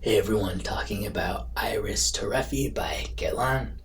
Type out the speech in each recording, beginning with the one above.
Hey everyone, talking about Iris Torréfié by Guerlain.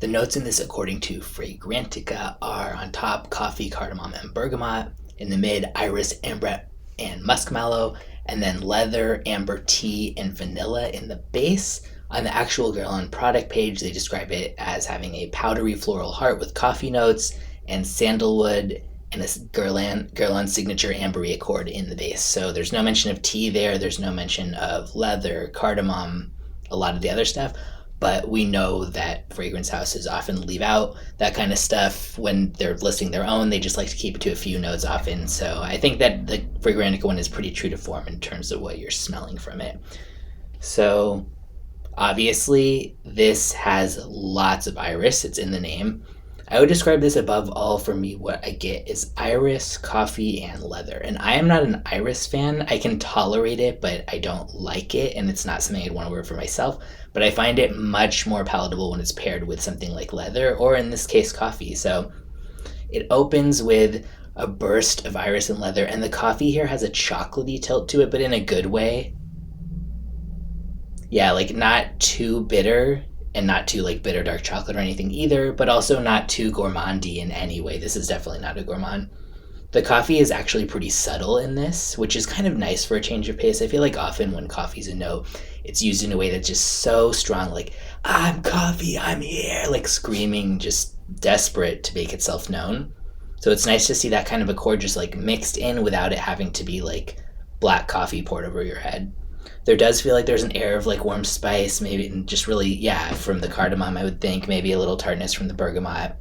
The notes in this, according to Fragrantica, are on top coffee, cardamom, and bergamot. In the mid, iris, ambrette, and musk mallow. And then leather, amber tea, and vanilla in the base. On the actual Guerlain product page, they describe it as having a powdery floral heart with coffee notes and sandalwood and a Guerlain signature ambery accord in the base. So there's no mention of tea there. There's no mention of leather, cardamom, a lot of the other stuff. But we know that fragrance houses often leave out that kind of stuff when they're listing their own. They just like to keep it to a few notes often. So I think that the Fragrantica one is pretty true to form in terms of what you're smelling from it. So obviously, this has lots of iris. It's in the name. I would describe this above all. For me, what I get is iris, coffee, and leather. And I am not an iris fan. I can tolerate it, but I don't like it, and it's not something I'd want to wear for myself. But I find it much more palatable when it's paired with something like leather, or in this case, coffee. So it opens with a burst of iris and leather, and the coffee here has a chocolatey tilt to it, but in a good way. Yeah, like not too bitter and not too like bitter dark chocolate or anything either, but also not too gourmandy in any way. This is definitely not a gourmand. The coffee is actually pretty subtle in this, which is kind of nice for a change of pace. I feel like often when coffee's a note, it's used in a way that's just so strong, like, I'm coffee, I'm here, like screaming, just desperate to make itself known. So it's nice to see that kind of accord just like mixed in without it having to be like black coffee poured over your head. There does feel like there's an air of like warm spice, maybe just really, yeah, from the cardamom, I would think, maybe a little tartness from the bergamot.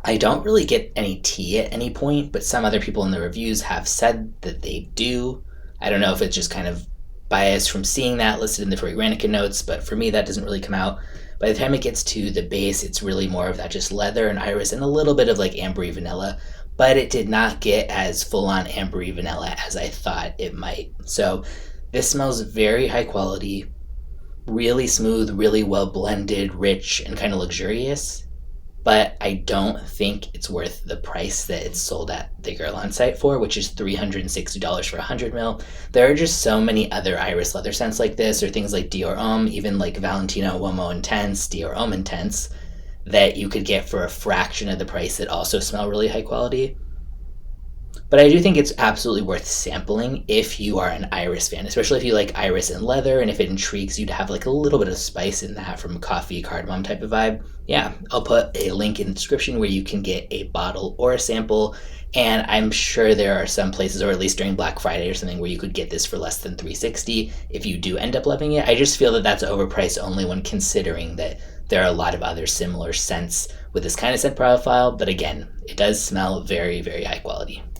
I don't really get any tea at any point, but some other people in the reviews have said that they do. I don't know if it's just kind of bias from seeing that listed in the Fragrantica notes, but for me that doesn't really come out. By the time it gets to the base, it's really more of that just leather and iris and a little bit of like ambery vanilla, but it did not get as full-on ambery vanilla as I thought it might. So this smells very high quality, really smooth, really well blended, rich, and kind of luxurious. But I don't think it's worth the price that it's sold at the Guerlain site for, which is $360 for 100 ml. There are just so many other iris leather scents like this, or things like Dior Homme, even like Valentino Uomo Intense, Dior Homme Intense, that you could get for a fraction of the price that also smell really high quality. But I do think it's absolutely worth sampling if you are an iris fan, especially if you like iris and leather, and if it intrigues you to have like a little bit of spice in that from a coffee cardamom type of vibe. Yeah, I'll put a link in the description where you can get a bottle or a sample, and I'm sure there are some places, or at least during Black Friday or something, where you could get this for less than $360 if you do end up loving it. I just feel that that's overpriced only when considering that there are a lot of other similar scents with this kind of scent profile, but again, it does smell very, very high quality.